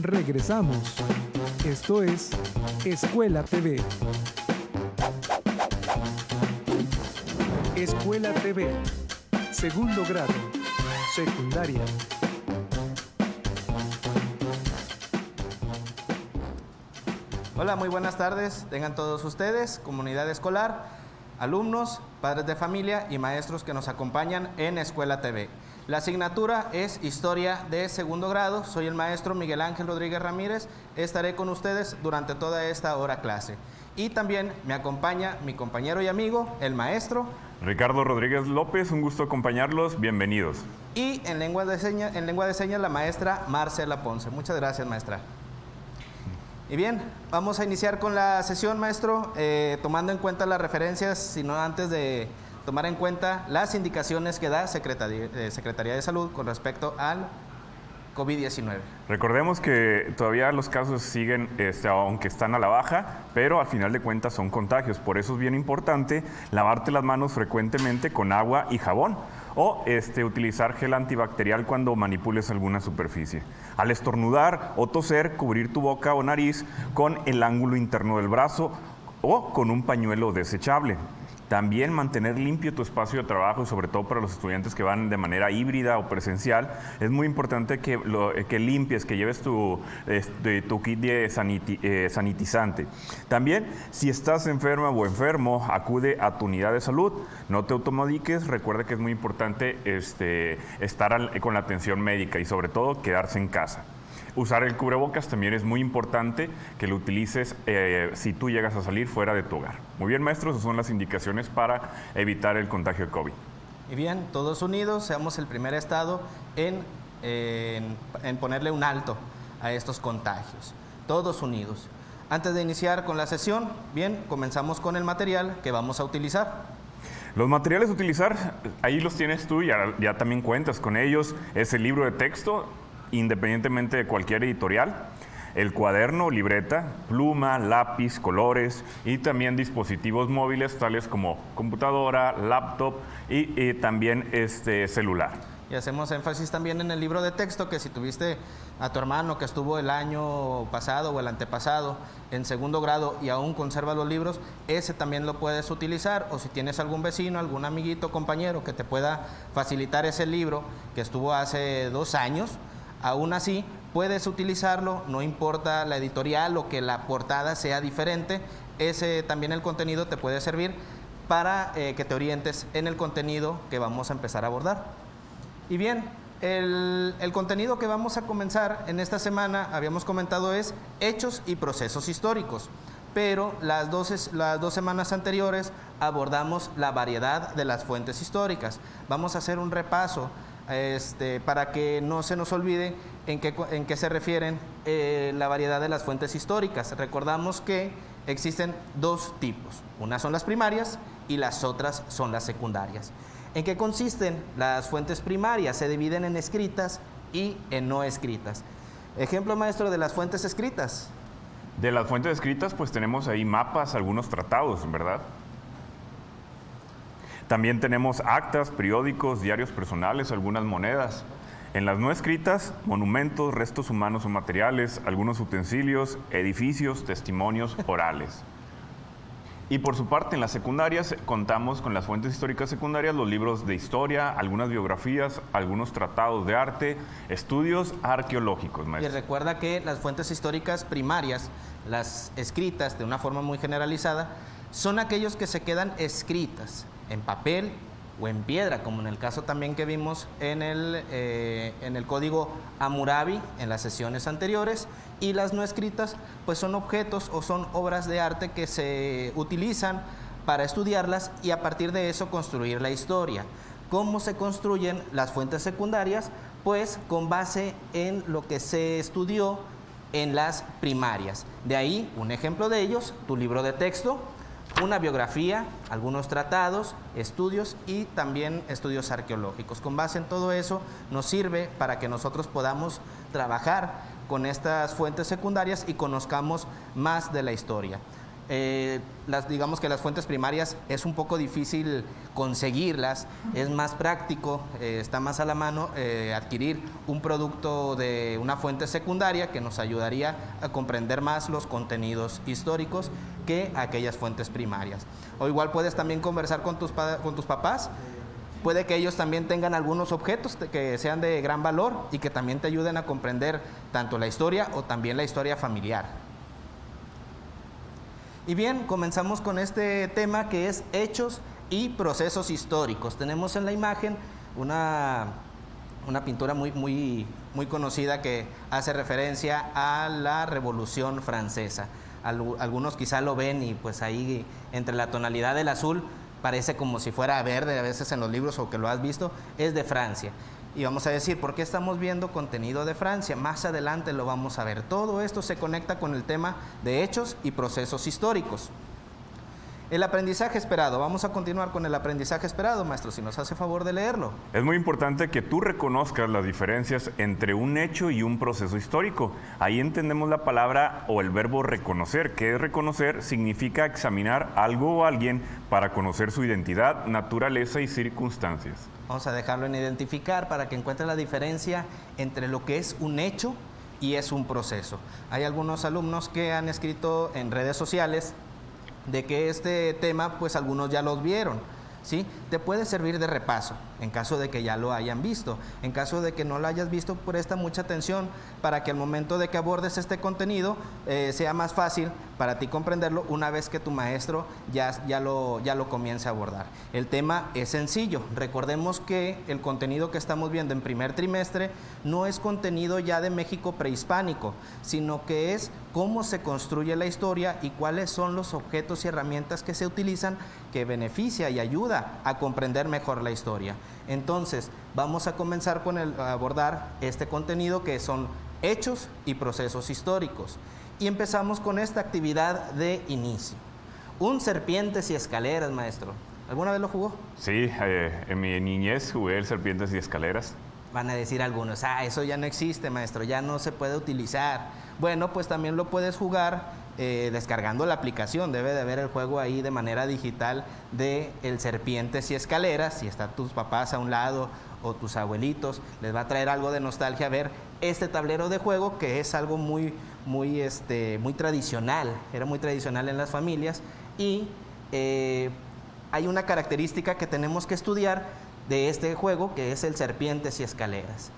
Regresamos. Esto es Escuela TV. Escuela TV. Segundo grado. Secundaria. Hola, muy buenas tardes. Tengan todos ustedes, comunidad escolar, alumnos, padres de familia y maestros que nos acompañan en Escuela TV. La asignatura es Historia de segundo grado. Soy el maestro Miguel Ángel Rodríguez Ramírez. Estaré con ustedes durante toda esta hora clase. Y también me acompaña mi compañero y amigo, el maestro Ricardo Rodríguez López. Un gusto acompañarlos. Bienvenidos. Y en lengua de señas, la maestra Marcela Ponce. Muchas gracias, maestra. Y bien, vamos a iniciar con la sesión, maestro, tomando en cuenta las referencias, sino antes de tomar en cuenta las indicaciones que da Secretaría de Salud con respecto al COVID-19. Recordemos que todavía los casos siguen, aunque están a la baja, pero al final de cuentas son contagios. Por eso es bien importante lavarte las manos frecuentemente con agua y jabón o utilizar gel antibacterial cuando manipules alguna superficie. Al estornudar o toser, cubrir tu boca o nariz con el ángulo interno del brazo o con un pañuelo desechable. También mantener limpio tu espacio de trabajo, sobre todo para los estudiantes que van de manera híbrida o presencial. Es muy importante que limpies, que lleves tu kit de sanitizante. También, si estás enferma o enfermo, acude a tu unidad de salud. No te automediques. Recuerda que es muy importante estar con la atención médica y sobre todo quedarse en casa. Usar el cubrebocas también es muy importante que lo utilices si tú llegas a salir fuera de tu hogar. Muy bien, maestros, esas son las indicaciones para evitar el contagio de COVID. Y bien, todos unidos, seamos el primer estado en ponerle un alto a estos contagios. Todos unidos. Antes de iniciar con la sesión, bien, comenzamos con el material que vamos a utilizar. Los materiales a utilizar, ahí los tienes tú, ya también cuentas con ellos. Es el libro de texto, independientemente de cualquier editorial, el cuaderno, libreta, pluma, lápiz, colores y también dispositivos móviles tales como computadora, laptop y también celular. Y hacemos énfasis también en el libro de texto, que si tuviste a tu hermano que estuvo el año pasado o el antepasado en segundo grado y aún conserva los libros, ese también lo puedes utilizar, o si tienes algún vecino, algún amiguito, compañero que te pueda facilitar ese libro que estuvo hace 2 años, aún así, puedes utilizarlo, no importa la editorial o que la portada sea diferente, también el contenido te puede servir para que te orientes en el contenido que vamos a empezar a abordar. Y bien, el contenido que vamos a comenzar en esta semana, habíamos comentado, es hechos y procesos históricos, pero las dos semanas anteriores abordamos la variedad de las fuentes históricas. Vamos a hacer un repaso para que no se nos olvide en qué se refieren la variedad de las fuentes históricas. Recordamos que existen 2 tipos, unas son las primarias y las otras son las secundarias. ¿En qué consisten las fuentes primarias? Se dividen en escritas y en no escritas. Ejemplo, maestro, de las fuentes escritas. De las fuentes escritas, pues tenemos ahí mapas, algunos tratados, ¿verdad? También tenemos actas, periódicos, diarios personales, algunas monedas. En las no escritas, monumentos, restos humanos o materiales, algunos utensilios, edificios, testimonios orales. Y por su parte, en las secundarias, contamos con las fuentes históricas secundarias, los libros de historia, algunas biografías, algunos tratados de arte, estudios arqueológicos, maestro. Y recuerda que las fuentes históricas primarias, las escritas de una forma muy generalizada, son aquellos que se quedan escritas en papel o en piedra, como en el caso también que vimos en el código Hammurabi en las sesiones anteriores, y las no escritas pues son objetos o son obras de arte que se utilizan para estudiarlas y a partir de eso construir la historia. ¿Cómo se construyen las fuentes secundarias? Pues con base en lo que se estudió en las primarias. De ahí, un ejemplo de ellos, tu libro de texto, una biografía, algunos tratados, estudios y también estudios arqueológicos. Con base en todo eso nos sirve para que nosotros podamos trabajar con estas fuentes secundarias y conozcamos más de la historia. digamos que las fuentes primarias es un poco difícil conseguirlas, es más práctico, está más a la mano adquirir un producto de una fuente secundaria que nos ayudaría a comprender más los contenidos históricos que aquellas fuentes primarias. O igual puedes también conversar con tus papás. Puede que ellos también tengan algunos objetos que sean de gran valor y que también te ayuden a comprender tanto la historia o también la historia familiar. Y bien, comenzamos con este tema que es hechos y procesos históricos. Tenemos en la imagen una pintura muy conocida que hace referencia a la Revolución Francesa. Algunos quizá lo ven y pues ahí entre la tonalidad del azul parece como si fuera verde a veces en los libros o que lo has visto, es de Francia. Y vamos a decir, ¿por qué estamos viendo contenido de Francia? Más adelante lo vamos a ver. Todo esto se conecta con el tema de hechos y procesos históricos. El aprendizaje esperado. Vamos a continuar con el aprendizaje esperado, maestro, si nos hace favor de leerlo. Es muy importante que tú reconozcas las diferencias entre un hecho y un proceso histórico. Ahí entendemos la palabra o el verbo reconocer. ¿Qué es reconocer? Significa examinar algo o alguien para conocer su identidad, naturaleza y circunstancias. Vamos a dejarlo en identificar para que encuentre la diferencia entre lo que es un hecho y es un proceso. Hay algunos alumnos que han escrito en redes sociales de que este tema, pues algunos ya los vieron, ¿sí? Te puede servir de repaso, en caso de que ya lo hayan visto. En caso de que no lo hayas visto, presta mucha atención para que al momento de que abordes este contenido sea más fácil para ti comprenderlo una vez que tu maestro ya lo comience a abordar. El tema es sencillo. Recordemos que el contenido que estamos viendo en primer trimestre no es contenido ya de México prehispánico, sino que es cómo se construye la historia y cuáles son los objetos y herramientas que se utilizan que beneficia y ayuda a comprender mejor la historia. Entonces, vamos a comenzar con abordar este contenido que son hechos y procesos históricos. Y empezamos con esta actividad de inicio. Un serpientes y escaleras, maestro. ¿Alguna vez lo jugó? Sí, en mi niñez jugué el serpientes y escaleras. Van a decir algunos, eso ya no existe, maestro, ya no se puede utilizar. Bueno, pues también lo puedes jugar descargando la aplicación. Debe de haber el juego ahí de manera digital de el serpientes y escaleras. Si están tus papás a un lado o tus abuelitos, les va a traer algo de nostalgia ver este tablero de juego, que es algo muy tradicional. Era muy tradicional en las familias y hay una característica que tenemos que estudiar de este juego, que es el serpientes y escaleras.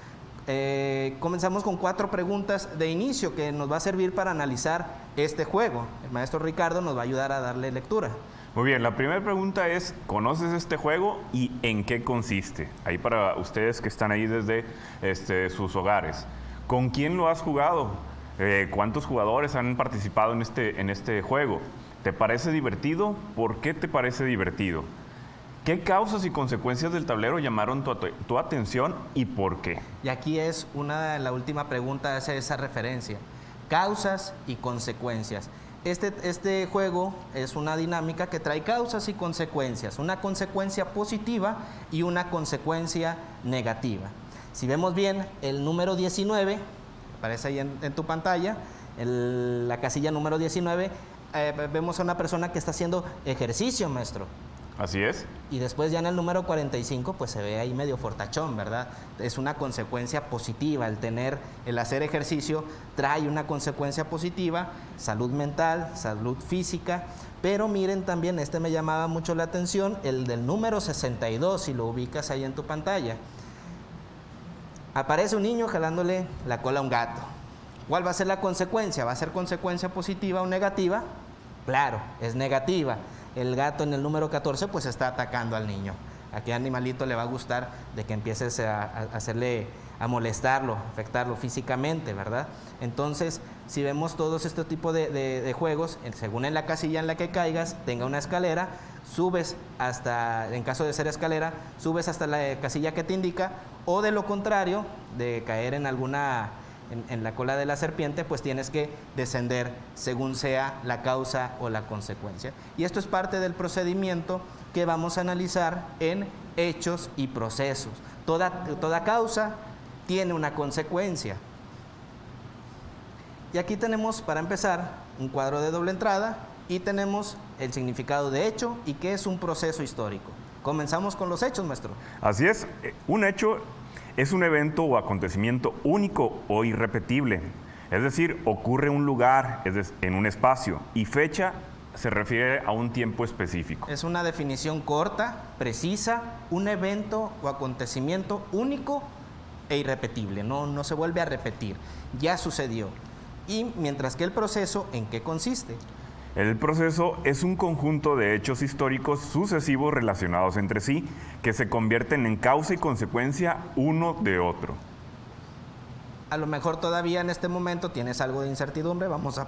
Comenzamos con 4 preguntas de inicio que nos va a servir para analizar este juego. El maestro Ricardo nos va a ayudar a darle lectura. Muy bien, la primera pregunta es, ¿conoces este juego y en qué consiste? Ahí para ustedes que están ahí desde sus hogares. ¿Con quién lo has jugado? ¿Cuántos jugadores han participado en este juego? ¿Te parece divertido? ¿Por qué te parece divertido? ¿Qué causas y consecuencias del tablero llamaron tu atención y por qué? Y aquí es la última pregunta, hace esa referencia. Causas y consecuencias. Este juego es una dinámica que trae causas y consecuencias. Una consecuencia positiva y una consecuencia negativa. Si vemos bien, el número 19, aparece ahí en tu pantalla, la casilla número 19, vemos a una persona que está haciendo ejercicio, maestro. Así es. Y después ya en el número 45, pues se ve ahí medio fortachón, ¿verdad? Es una consecuencia positiva. El hacer ejercicio trae una consecuencia positiva, salud mental, salud física. Pero miren también, me llamaba mucho la atención, el del número 62, si lo ubicas ahí en tu pantalla. Aparece un niño jalándole la cola a un gato. ¿Cuál va a ser la consecuencia? ¿Va a ser consecuencia positiva o negativa? Claro, es negativa. El gato en el número 14 pues está atacando al niño. ¿A qué animalito le va a gustar de que empieces a molestarlo, afectarlo físicamente, verdad? Entonces, si vemos todos este tipo de juegos, según en la casilla en la que caigas, tenga una escalera, subes hasta, en caso de ser escalera, subes hasta la casilla que te indica, o de lo contrario, de caer en la cola de la serpiente, pues tienes que descender según sea la causa o la consecuencia. Y esto es parte del procedimiento que vamos a analizar en hechos y procesos. Toda causa tiene una consecuencia. Y aquí tenemos, para empezar, un cuadro de doble entrada y tenemos el significado de hecho y qué es un proceso histórico. Comenzamos con los hechos, maestro. Así es, un hecho es un evento o acontecimiento único o irrepetible, es decir, ocurre en un lugar, en un espacio, y fecha se refiere a un tiempo específico. Es una definición corta, precisa, un evento o acontecimiento único e irrepetible, no se vuelve a repetir, ya sucedió. Y mientras que el proceso, ¿en qué consiste? El proceso es un conjunto de hechos históricos sucesivos relacionados entre sí, que se convierten en causa y consecuencia uno de otro. A lo mejor todavía en este momento tienes algo de incertidumbre, vamos a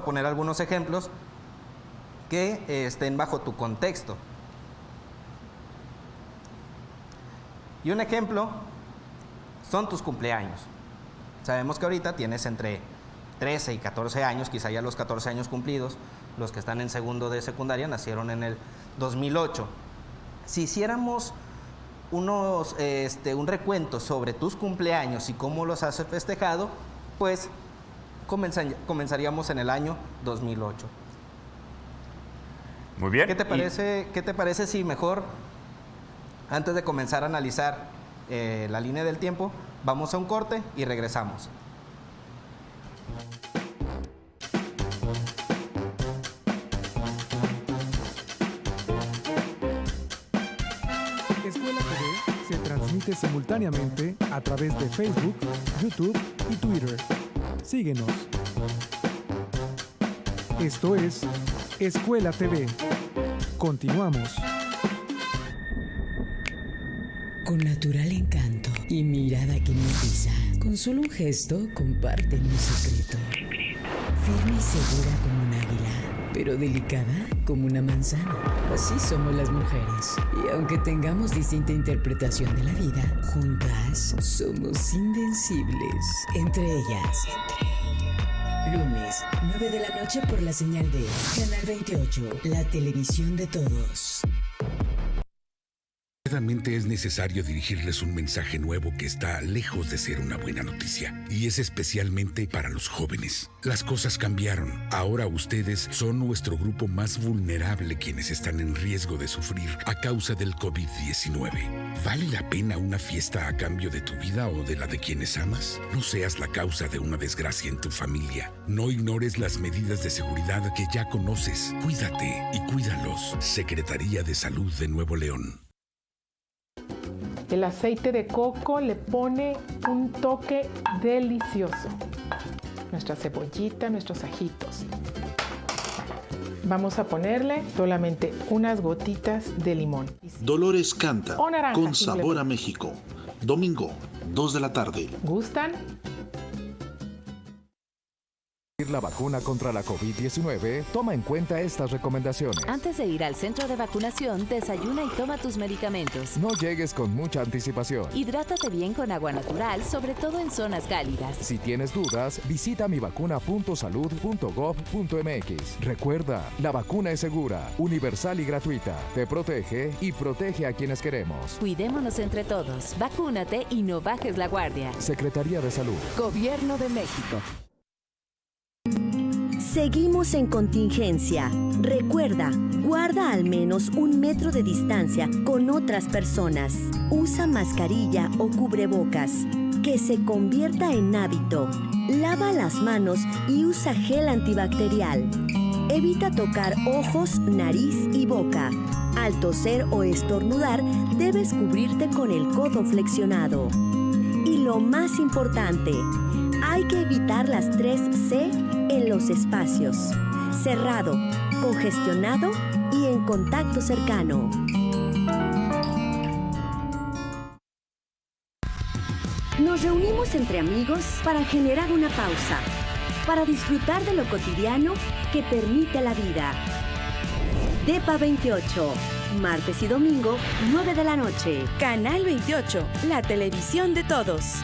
poner algunos ejemplos que estén bajo tu contexto. Y un ejemplo son tus cumpleaños. Sabemos que ahorita tienes entre 13 y 14 años, quizá ya los 14 años cumplidos. Los que están en segundo de secundaria nacieron en el 2008. Si hiciéramos un recuento sobre tus cumpleaños y cómo los has festejado, pues comenzaríamos en el año 2008. Muy bien. ¿Qué te parece si mejor, antes de comenzar a analizar la línea del tiempo, vamos a un corte y regresamos? Escuela TV se transmite simultáneamente a través de Facebook, YouTube y Twitter. Síguenos. Esto es Escuela TV. Continuamos. Con natural encanto y mirada que hipnotiza, con solo un gesto comparten un secreto. Firme y segura como un águila, pero delicada como una manzana. Así somos las mujeres. Y aunque tengamos distinta interpretación de la vida, juntas somos invencibles. Entre ellas. Lunes, 9 de la noche por la señal de Canal 28, la televisión de todos. Verdaderamente es necesario dirigirles un mensaje nuevo que está lejos de ser una buena noticia, y es especialmente para los jóvenes. Las cosas cambiaron. Ahora ustedes son nuestro grupo más vulnerable, quienes están en riesgo de sufrir a causa del COVID-19. ¿Vale la pena una fiesta a cambio de tu vida o de la de quienes amas? No seas la causa de una desgracia en tu familia. No ignores las medidas de seguridad que ya conoces. Cuídate y cuídalos. Secretaría de Salud de Nuevo León. El aceite de coco le pone un toque delicioso. Nuestra cebollita, nuestros ajitos. Vamos a ponerle solamente unas gotitas de limón. Dolores canta O naranja, con si sabor le- a México. Domingo, 2 de la tarde. ¿Gustan? La vacuna contra la COVID-19, toma en cuenta estas recomendaciones. Antes de ir al centro de vacunación, desayuna y toma tus medicamentos. No llegues con mucha anticipación. Hidrátate bien con agua natural, sobre todo en zonas cálidas. Si tienes dudas, visita mivacuna.salud.gov.mx. Recuerda, la vacuna es segura, universal y gratuita. Te protege y protege a quienes queremos. Cuidémonos entre todos. Vacúnate y no bajes la guardia. Secretaría de Salud. Gobierno de México. Seguimos en contingencia. Recuerda, guarda al menos 1 metro de distancia con otras personas. Usa mascarilla o cubrebocas. Que se convierta en hábito. Lava las manos y usa gel antibacterial. Evita tocar ojos, nariz y boca. Al toser o estornudar, debes cubrirte con el codo flexionado. Y lo más importante, hay que evitar las 3 C en los espacios: cerrado, congestionado y en contacto cercano. Nos reunimos entre amigos para generar una pausa, para disfrutar de lo cotidiano que permite la vida. DEPA 28, martes y domingo, 9 de la noche. Canal 28, la televisión de todos.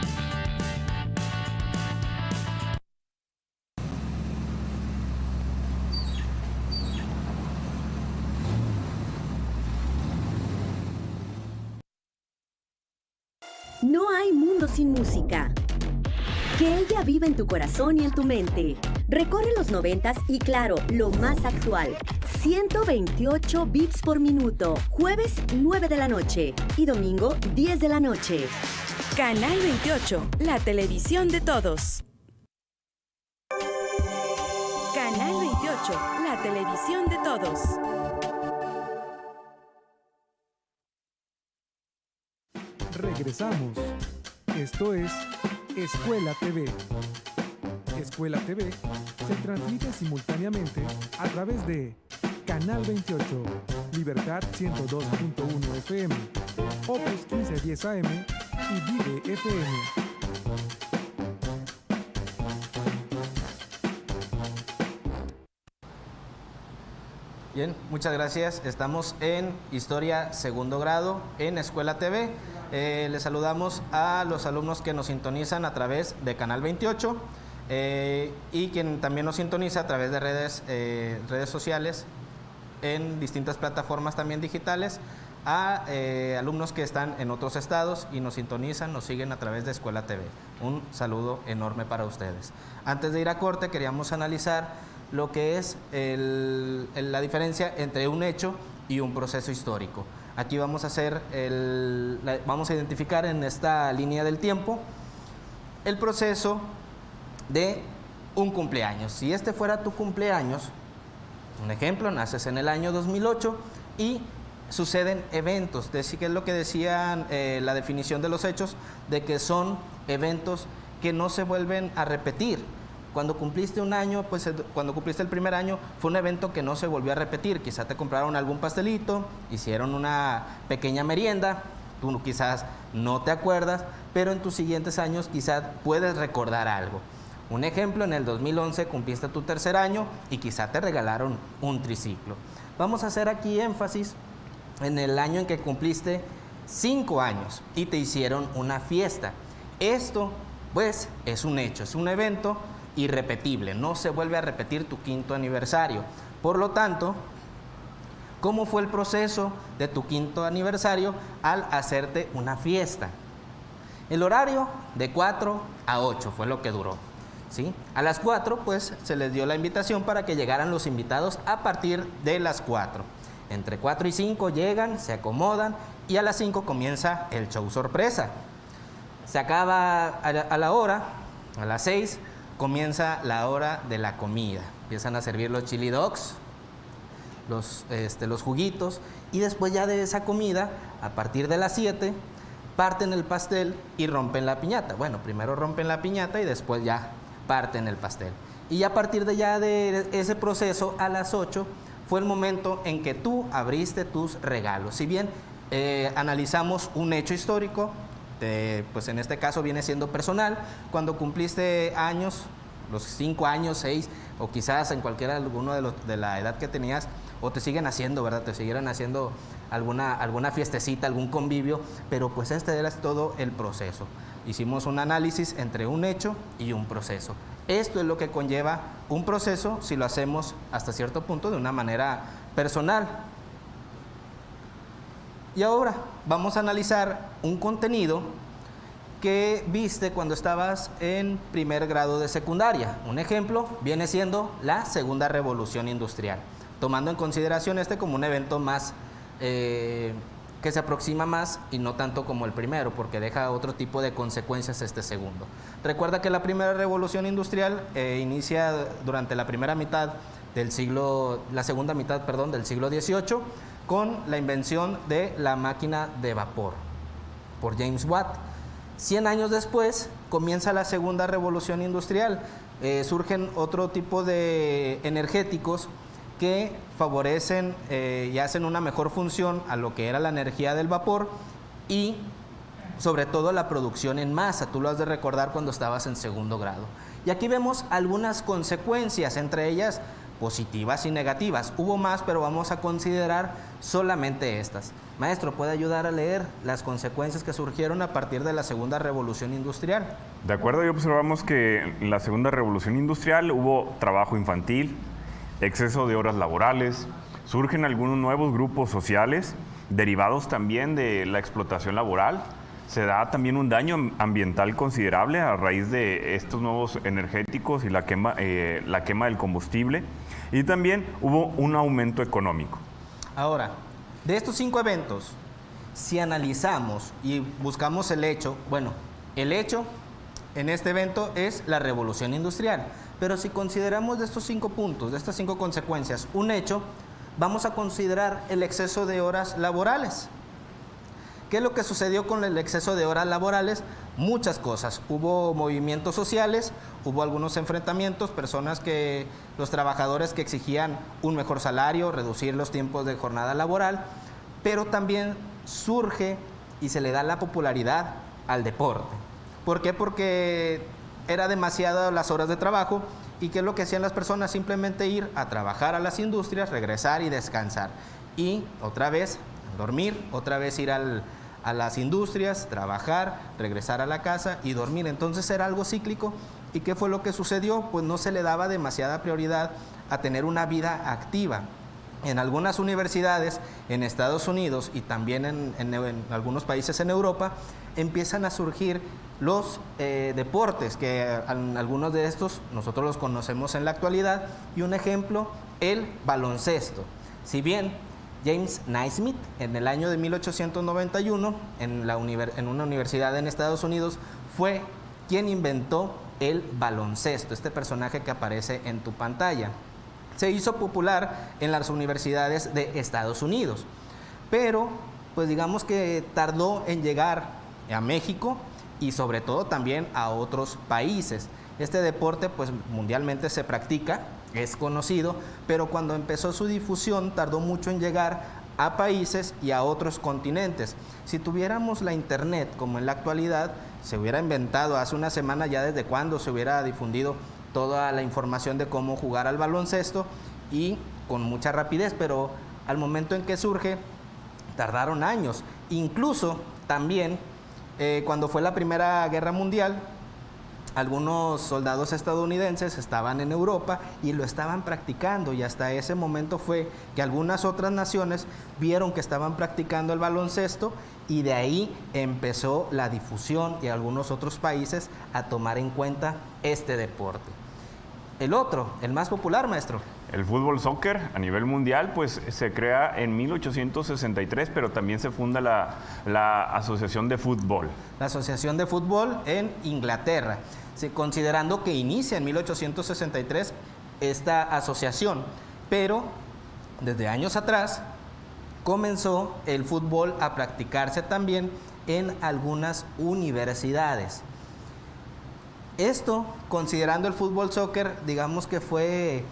No hay mundo sin música. Que ella viva en tu corazón y en tu mente. Recorre los 90s y claro, lo más actual. 128 bits por minuto. Jueves 9 de la noche y domingo 10 de la noche. Canal 28, la televisión de todos. Canal 28, la televisión de todos. Regresamos. Esto es Escuela TV. Escuela TV se transmite simultáneamente a través de Canal 28, Libertad 102.1 FM, Opus 1510 AM y Vive FM. Bien, muchas gracias. Estamos en Historia Segundo Grado en Escuela TV. Les saludamos a los alumnos que nos sintonizan a través de Canal 28 y quien también nos sintoniza a través de redes sociales en distintas plataformas también digitales, a alumnos que están en otros estados y nos sintonizan, nos siguen a través de Escuela TV. Un saludo enorme para ustedes. Antes de ir a corte, queríamos analizar lo que es la diferencia entre un hecho y un proceso histórico. Aquí vamos a vamos a identificar en esta línea del tiempo el proceso de un cumpleaños. Si este fuera tu cumpleaños, un ejemplo, naces en el año 2008 y suceden eventos, que es lo que decían la definición de los hechos, de que son eventos que no se vuelven a repetir. Cuando cumpliste un año, pues cuando cumpliste el primer año, fue un evento que no se volvió a repetir. Quizá te compraron algún pastelito, hicieron una pequeña merienda, tú quizás no te acuerdas, pero en tus siguientes años quizás puedes recordar algo. Un ejemplo, en el 2011 cumpliste tu tercer año y quizá te regalaron un triciclo. Vamos a hacer aquí énfasis en el año en que cumpliste 5 años y te hicieron una fiesta. Esto, pues, es un hecho, es un evento irrepetible, no se vuelve a repetir tu 5º aniversario. Por lo tanto, ¿cómo fue el proceso de tu 5º aniversario al hacerte una fiesta? El horario de 4 a 8 fue lo que duró, ¿sí? A las 4, pues, se les dio la invitación para que llegaran los invitados a partir de las 4. Entre 4 y 5 llegan, se acomodan y a las 5 comienza el show sorpresa. Se acaba a la hora, a las 6, comienza la hora de la comida. Empiezan a servir los chili dogs, los juguitos, y después ya de esa comida, a partir de las 7, parten el pastel y rompen la piñata. Bueno, primero rompen la piñata y después ya parten el pastel. Y a partir de ese proceso, a las 8, fue el momento en que tú abriste tus regalos. Si bien analizamos un hecho histórico, pues en este caso viene siendo personal, cuando cumpliste años, los 5 años, 6, o quizás en alguno de la edad que tenías, o te siguen haciendo, ¿verdad? Te siguieron haciendo alguna fiestecita, algún convivio, pero pues este era todo el proceso. Hicimos un análisis entre un hecho y un proceso. Esto es lo que conlleva un proceso si lo hacemos hasta cierto punto de una manera personal. Y ahora vamos a analizar un contenido que viste cuando estabas en primer grado de secundaria. Un ejemplo viene siendo la Segunda Revolución Industrial, tomando en consideración como un evento más que se aproxima más y no tanto como el primero, porque deja otro tipo de consecuencias este segundo. Recuerda que la primera revolución industrial inicia durante la segunda mitad del siglo XVIII, con la invención de la máquina de vapor por James Watt. 100 años después comienza la segunda revolución industrial. Surgen otro tipo de energéticos que favorecen y hacen una mejor función a lo que era la energía del vapor y sobre todo la producción en masa. Tú lo has de recordar cuando estabas en segundo grado. Y aquí vemos algunas consecuencias, entre ellas positivas y negativas. Hubo más, pero vamos a considerar solamente estas. Maestro, ¿puede ayudar a leer las consecuencias que surgieron a partir de la segunda revolución industrial? De acuerdo, y observamos que en la segunda revolución industrial hubo trabajo infantil, exceso de horas laborales, surgen algunos nuevos grupos sociales derivados también de la explotación laboral, se da también un daño ambiental considerable a raíz de estos nuevos energéticos y la quema del combustible, y también hubo un aumento económico. Ahora, de estos 5 eventos, si analizamos y buscamos el hecho, bueno, el hecho en este evento es la revolución industrial, pero si consideramos de estos 5 puntos, de estas 5 consecuencias, un hecho, vamos a considerar el exceso de horas laborales. ¿Qué es lo que sucedió con el exceso de horas laborales? Muchas cosas. Hubo movimientos sociales, hubo algunos enfrentamientos, los trabajadores que exigían un mejor salario, reducir los tiempos de jornada laboral, pero también surge y se le da la popularidad al deporte. ¿Por qué? Porque era demasiadas las horas de trabajo, y ¿qué es lo que hacían las personas? Simplemente ir a trabajar a las industrias, regresar y descansar. Y otra vez dormir, otra vez ir a las industrias, trabajar, regresar a la casa y dormir. Entonces era algo cíclico. ¿Y qué fue lo que sucedió? Pues no se le daba demasiada prioridad a tener una vida activa. En algunas universidades en Estados Unidos y también en algunos países en Europa empiezan a surgir los deportes, que algunos de estos nosotros los conocemos en la actualidad, y un ejemplo, el baloncesto. Si bien James Naismith, en el año de 1891, en una universidad en Estados Unidos, fue quien inventó el baloncesto, este personaje que aparece en tu pantalla. Se hizo popular en las universidades de Estados Unidos, pero pues digamos que tardó en llegar a México y sobre todo también a otros países. Este deporte pues mundialmente se practica, es conocido, pero cuando empezó su difusión tardó mucho en llegar a países y a otros continentes. Si tuviéramos la internet como en la actualidad, se hubiera inventado hace una semana ya desde cuando se hubiera difundido toda la información de cómo jugar al baloncesto y con mucha rapidez, pero al momento en que surge tardaron años. Incluso también cuando fue la Primera Guerra Mundial, algunos soldados estadounidenses estaban en Europa y lo estaban practicando, y hasta ese momento fue que algunas otras naciones vieron que estaban practicando el baloncesto, y de ahí empezó la difusión y algunos otros países a tomar en cuenta este deporte. El otro, el más popular, maestro. El fútbol soccer a nivel mundial pues se crea en 1863, pero también se funda la Asociación de Fútbol. La Asociación de Fútbol en Inglaterra, considerando que inicia en 1863 esta asociación, pero desde años atrás comenzó el fútbol a practicarse también en algunas universidades. Esto, considerando el fútbol soccer, digamos que fue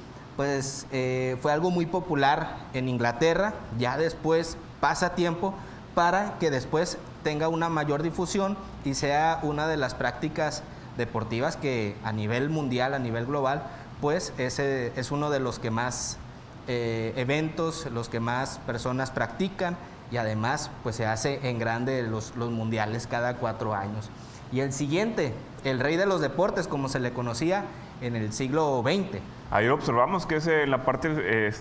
algo muy popular en Inglaterra. Ya después pasa tiempo para que después tenga una mayor difusión y sea una de las prácticas deportivas que a nivel mundial, a nivel global, pues es uno de los que más eventos, los que más personas practican, y además pues se hace en grande los mundiales cada 4 años. Y el siguiente, el rey de los deportes, como se le conocía en el siglo XX. Ahí observamos que en la parte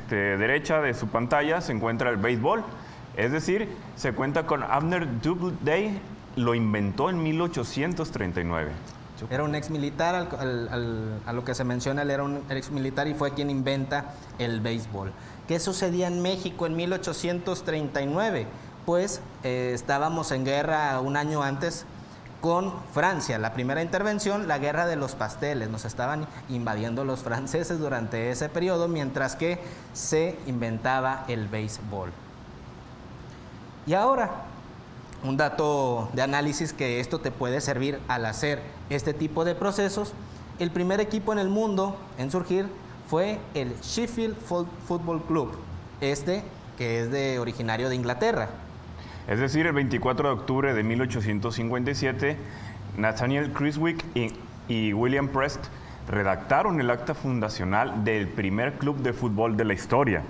derecha de su pantalla se encuentra el béisbol. Es decir, se cuenta con Abner Doubleday, lo inventó en 1839. Era un ex militar, a lo que se menciona, él era un ex militar y fue quien inventa el béisbol. ¿Qué sucedía en México en 1839? Pues estábamos en guerra un año antes con Francia. La primera intervención, la guerra de los pasteles. Nos estaban invadiendo los franceses durante ese periodo, mientras que se inventaba el béisbol. Y ahora, un dato de análisis que esto te puede servir al hacer este tipo de procesos. El primer equipo en el mundo en surgir fue el Sheffield Football Club, que es originario de Inglaterra. Es decir, el 24 de octubre de 1857, Nathaniel Chiswick y William Prest redactaron el acta fundacional del primer club de fútbol de la historia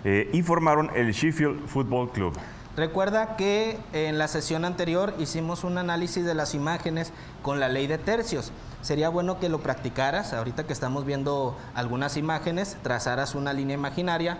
y formaron el Sheffield Football Club. Recuerda que en la sesión anterior hicimos un análisis de las imágenes con la ley de tercios. Sería bueno que lo practicaras, ahorita que estamos viendo algunas imágenes, trazaras una línea imaginaria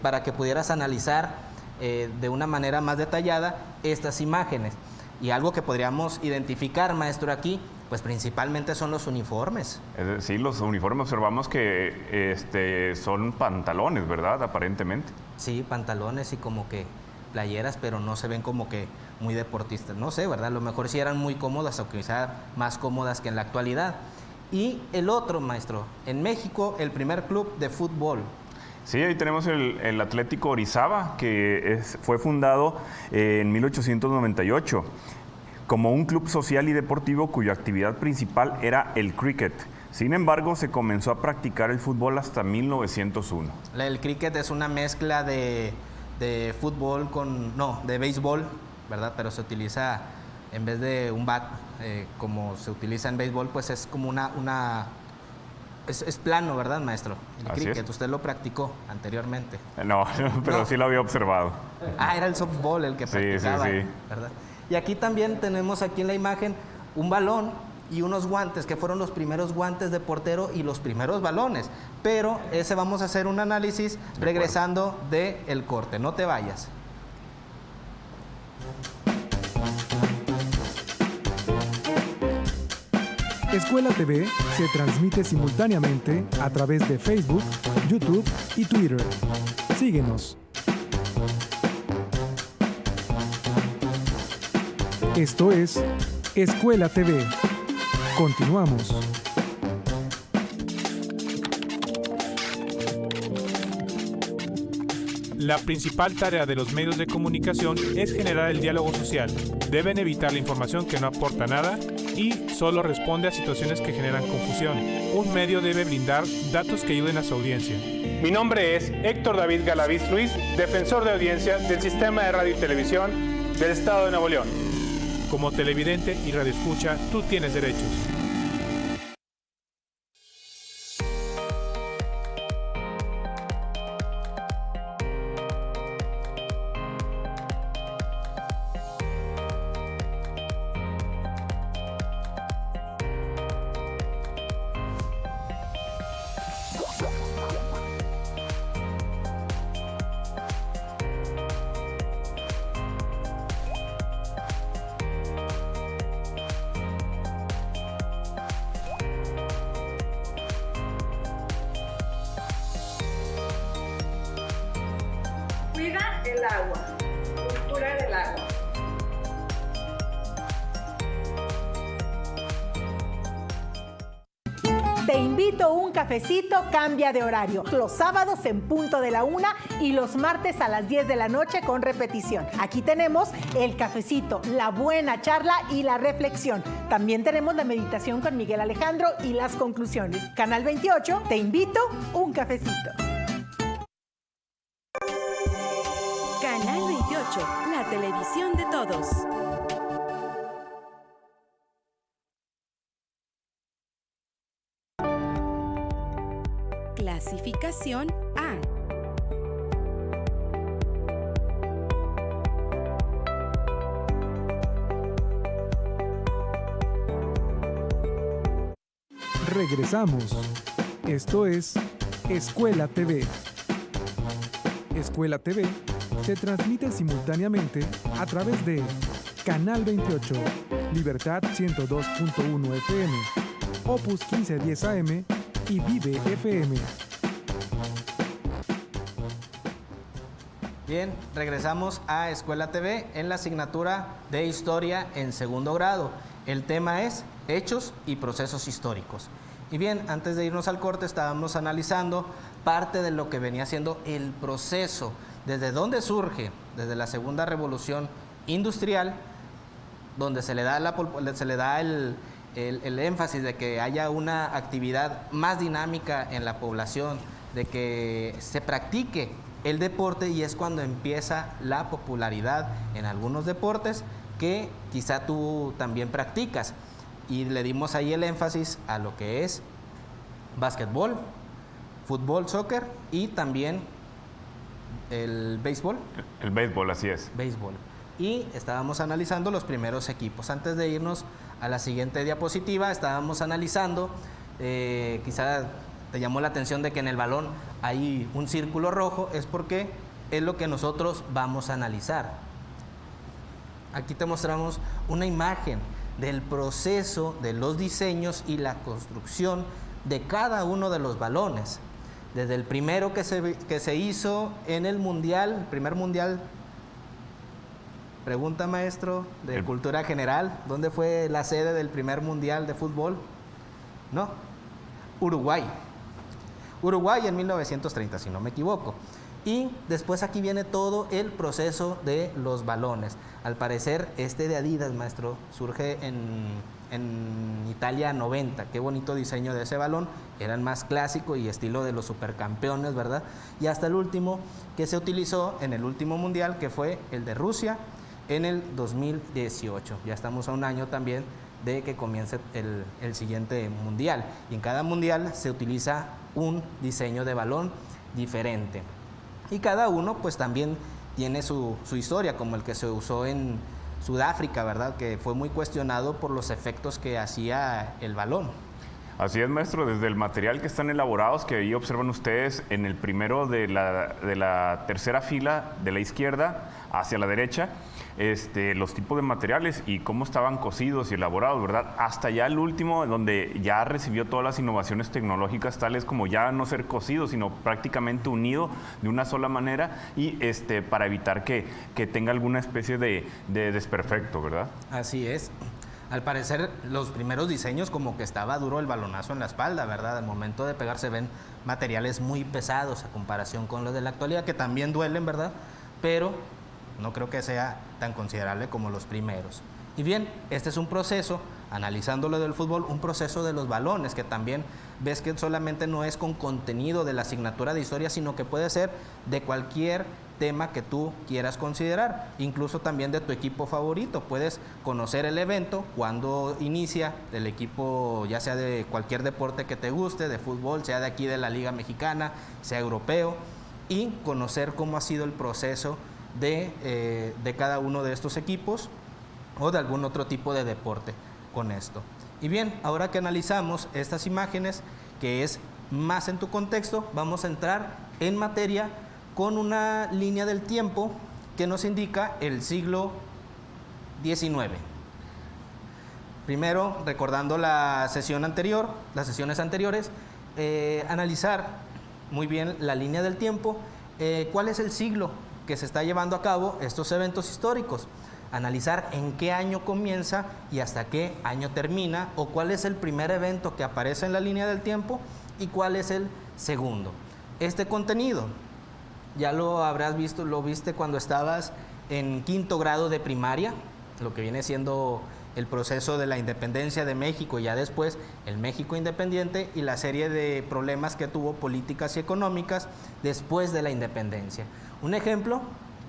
para que pudieras analizar de una manera más detallada estas imágenes. Y algo que podríamos identificar, maestro, aquí, pues principalmente son los uniformes. Sí, los uniformes observamos que son pantalones, ¿verdad? Aparentemente. Sí, pantalones y como que playeras, pero no se ven como que muy deportistas. No sé, ¿verdad? A lo mejor sí eran muy cómodas o quizá más cómodas que en la actualidad. Y el otro, maestro, en México, el primer club de fútbol. Sí, ahí tenemos el Atlético Orizaba, que fue fundado en 1898 como un club social y deportivo cuya actividad principal era el cricket. Sin embargo, se comenzó a practicar el fútbol hasta 1901. El cricket es una mezcla de fútbol de béisbol, ¿verdad? Pero se utiliza, en vez de un bat, como se utiliza en béisbol, pues es como es plano, ¿verdad, maestro? El cricket, usted lo practicó anteriormente. No, pero sí lo había observado. Era el softball el que practicaba, sí. ¿verdad? Y aquí también tenemos aquí en la imagen un balón y unos guantes, que fueron los primeros guantes de portero y los primeros balones. Pero ese vamos a hacer un análisis regresando del corte. No te vayas. Escuela TV se transmite simultáneamente a través de Facebook, YouTube y Twitter. Síguenos. Esto es Escuela TV. Continuamos. La principal tarea de los medios de comunicación es generar el diálogo social. Deben evitar la información que no aporta nada y solo responde a situaciones que generan confusión. Un medio debe brindar datos que ayuden a su audiencia. Mi nombre es Héctor David Galaviz Ruiz, defensor de audiencia del Sistema de Radio y Televisión del Estado de Nuevo León. Como televidente y radioescucha, tú tienes derechos. Cuida el agua. Cultura del agua. Te invito a un cafecito, cambia de horario. Los sábados en punto de la 1 y los martes a las 10 de la noche con repetición. Aquí tenemos el cafecito, la buena charla y la reflexión. También tenemos la meditación con Miguel Alejandro y las conclusiones. Canal 28, te invito a un cafecito. Canal 28, la televisión de todos. Clasificación A. Regresamos. Esto es Escuela TV. Escuela TV se transmite simultáneamente a través de Canal 28, Libertad 102.1 FM, Opus 1510 AM y Vive FM. Bien, regresamos a Escuela TV en la asignatura de Historia en segundo grado. El tema es Hechos y Procesos Históricos. Y bien, antes de irnos al corte estábamos analizando parte de lo que venía siendo el proceso, desde dónde surge, desde la segunda revolución industrial, donde se le da el énfasis de que haya una actividad más dinámica en la población, de que se practique el deporte, y es cuando empieza la popularidad en algunos deportes que quizá tú también practicas. Y le dimos ahí el énfasis a lo que es básquetbol, fútbol, soccer y también el béisbol. El béisbol, así es. Béisbol. Y estábamos analizando los primeros equipos. Antes de irnos a la siguiente diapositiva, estábamos analizando, quizá te llamó la atención de que en el balón hay un círculo rojo, es porque es lo que nosotros vamos a analizar. Aquí te mostramos una imagen del proceso de los diseños y la construcción de cada uno de los balones. Desde el primero que se hizo en el Mundial, el primer Mundial, pregunta maestro, de cultura general, ¿dónde fue la sede del primer Mundial de fútbol? No, Uruguay. Uruguay en 1930, si no me equivoco. Y después aquí viene todo el proceso de los balones. Al parecer, este de Adidas, maestro, surge en Italia 90. Qué bonito diseño de ese balón. Era el más clásico y estilo de los supercampeones, ¿verdad? Y hasta el último que se utilizó en el último mundial, que fue el de Rusia en el 2018. Ya estamos a un año también de que comience el siguiente mundial. Y en cada mundial se utiliza un diseño de balón diferente. Y cada uno pues también tiene su historia, como el que se usó en Sudáfrica, ¿verdad? Que fue muy cuestionado por los efectos que hacía el balón. Así es, maestro, desde el material que están elaborados, que ahí observan ustedes en el primero de la tercera fila de la izquierda hacia la derecha, los tipos de materiales y cómo estaban cosidos y elaborados, ¿verdad? Hasta ya el último, donde ya recibió todas las innovaciones tecnológicas, tales como ya no ser cosido, sino prácticamente unido de una sola manera y para evitar que tenga alguna especie de desperfecto, ¿verdad? Así es. Al parecer, los primeros diseños como que estaba duro el balonazo en la espalda, ¿verdad? Al momento de pegar se ven materiales muy pesados a comparación con los de la actualidad, que también duelen, ¿verdad? Pero no creo que sea tan considerable como los primeros. Y bien, este es un proceso, analizando lo del fútbol, un proceso de los balones, que también ves que solamente no es con contenido de la asignatura de historia, sino que puede ser de cualquier tema que tú quieras considerar, incluso también de tu equipo favorito. Puedes conocer el evento, cuando inicia, del equipo, ya sea de cualquier deporte que te guste, de fútbol, sea de aquí de la Liga Mexicana, sea europeo, y conocer cómo ha sido el proceso de cada uno de estos equipos o de algún otro tipo de deporte con esto. Y bien, ahora que analizamos estas imágenes, que es más en tu contexto, vamos a entrar en materia con una línea del tiempo que nos indica el siglo XIX. Primero, recordando la sesión anterior, las sesiones anteriores, analizar muy bien la línea del tiempo, cuál es el siglo que se está llevando a cabo estos eventos históricos, analizar en qué año comienza y hasta qué año termina, o cuál es el primer evento que aparece en la línea del tiempo y cuál es el segundo. Este contenido ya lo habrás visto, lo viste cuando estabas en quinto grado de primaria, lo que viene siendo el proceso de la independencia de México, y ya después el México independiente y la serie de problemas que tuvo políticas y económicas después de la independencia. Un ejemplo,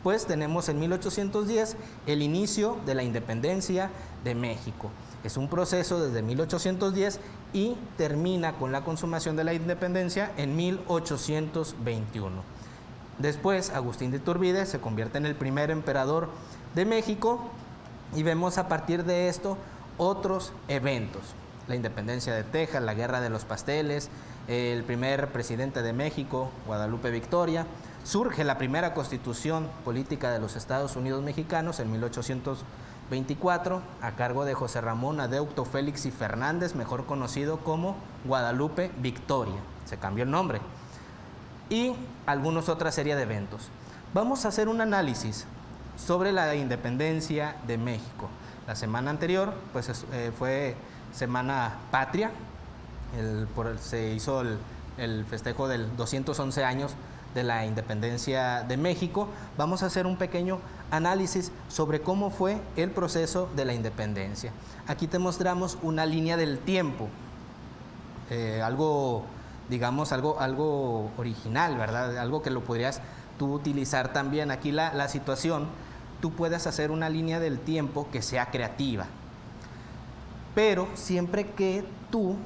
pues tenemos en 1810 el inicio de la independencia de México. Es un proceso desde 1810 y termina con la consumación de la independencia en 1821. Después, Agustín de Iturbide se convierte en el primer emperador de México y vemos a partir de esto otros eventos. La independencia de Texas, la guerra de los pasteles, el primer presidente de México, Guadalupe Victoria. Surge la primera constitución política de los Estados Unidos mexicanos en 1824 a cargo de José Ramón Adeucto Félix y Fernández, mejor conocido como Guadalupe Victoria. Se cambió el nombre. Y algunos otra serie de eventos. Vamos a hacer un análisis sobre la independencia de México. La semana anterior pues, fue Semana Patria, se hizo el festejo del 211 años de la independencia de México. Vamos a hacer un pequeño análisis sobre cómo fue el proceso de la independencia. Aquí te mostramos una línea del tiempo, algo original, ¿verdad? Algo que lo podrías tú utilizar también. Aquí la situación, tú puedes hacer una línea del tiempo que sea creativa, pero siempre que tú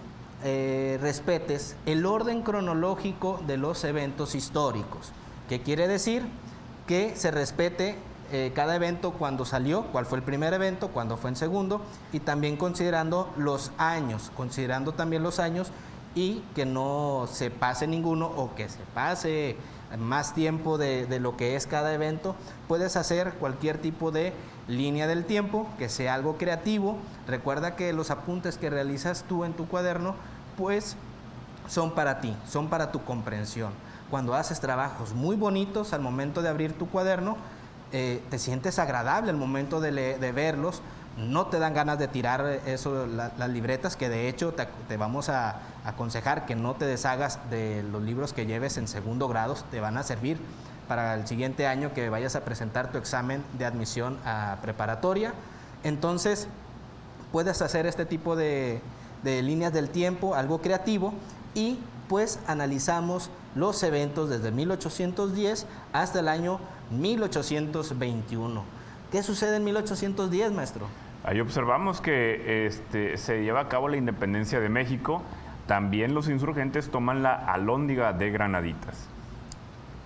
respetes el orden cronológico de los eventos históricos. ¿Qué quiere decir? Que se respete cada evento cuando salió, cuál fue el primer evento, cuándo fue el segundo, y también considerando también los años, y que no se pase ninguno o que se pase más tiempo de lo que es cada evento, puedes hacer cualquier tipo de línea del tiempo, que sea algo creativo. Recuerda que los apuntes que realizas tú en tu cuaderno, pues son para ti, son para tu comprensión. Cuando haces trabajos muy bonitos, al momento de abrir tu cuaderno, te sientes agradable al momento de verlos. No te dan ganas de tirar las libretas, que de hecho te vamos a aconsejar que no te deshagas de los libros que lleves en segundo grado. Te van a servir para el siguiente año que vayas a presentar tu examen de admisión a preparatoria. Entonces, puedes hacer este tipo de líneas del tiempo, algo creativo, y pues analizamos los eventos desde 1810 hasta el año 1821. ¿Qué sucede en 1810, maestro? Ahí observamos que se lleva a cabo la independencia de México. También los insurgentes toman la Alhóndiga de Granaditas.